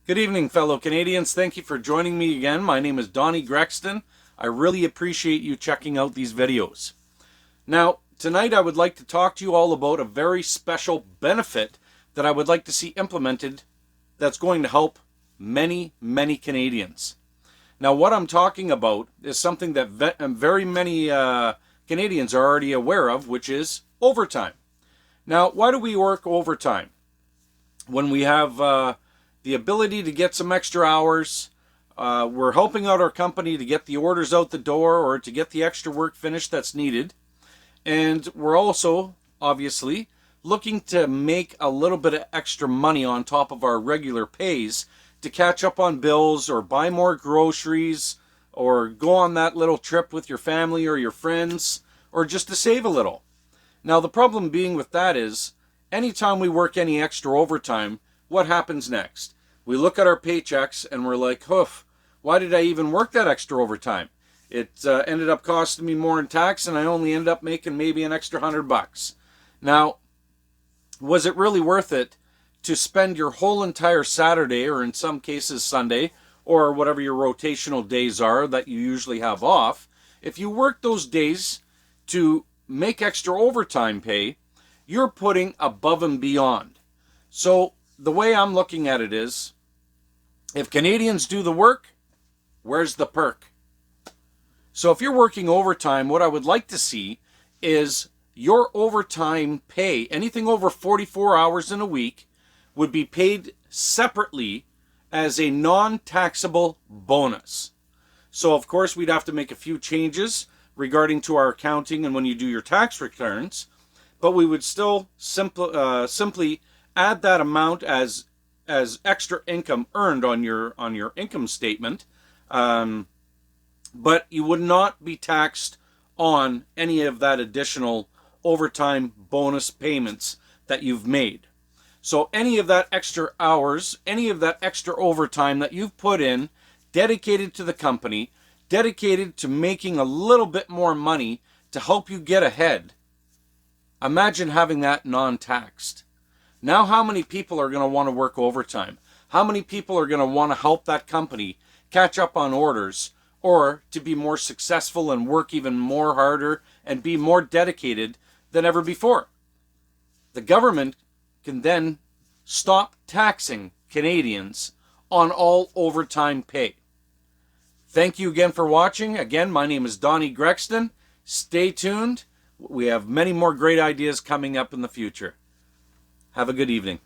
Good evening, fellow Canadians. Thank you for joining me again. My name is Donnie Grexton. I really appreciate you checking out these videos. Now, tonight I would like to talk to you all about a very special benefit that I would like to see implemented that's going to help many, many Canadians. Now, what I'm talking about is something that very many Canadians are already aware of, which is overtime. Now, why do we work overtime? When we have the ability to get some extra hours, we're helping out our company to get the orders out the door or to get the extra work finished that's needed. And we're also, obviously, looking to make a little bit of extra money on top of our regular pays to catch up on bills or buy more groceries or go on that little trip with your family or your friends or just to save a little. Now, the problem being with that is anytime we work any extra overtime, what happens next? We look at our paychecks and we're like, hoof, why did I even work that extra overtime? It ended up costing me more in tax and I only ended up making maybe an extra $100. Now, was it really worth it to spend your whole entire Saturday, or in some cases Sunday, or whatever your rotational days are that you usually have off? If you work those days to make extra overtime pay, you're putting above and beyond. So the way I'm looking at it is, if Canadians do the work, where's the perk? So if you're working overtime, what I would like to see is your overtime pay, anything over 44 hours in a week, would be paid separately as a non-taxable bonus. So of course we'd have to make a few changes regarding to our accounting and when you do your tax returns, but we would still simply add that amount as extra income earned on your income statement, but you would not be taxed on any of that additional overtime bonus payments that you've made. So any of that extra hours, any of that extra overtime that you've put in, dedicated to the company, dedicated to making a little bit more money to help you get ahead, imagine having that non-taxed. Now how many people are going to want to work overtime? How many people are going to want to help that company catch up on orders or to be more successful and work even more harder and be more dedicated than ever before? The government can then stop taxing Canadians on all overtime pay. Thank you again for watching. Again, my name is Donnie Grexton. Stay tuned. We have many more great ideas coming up in the future. Have a good evening.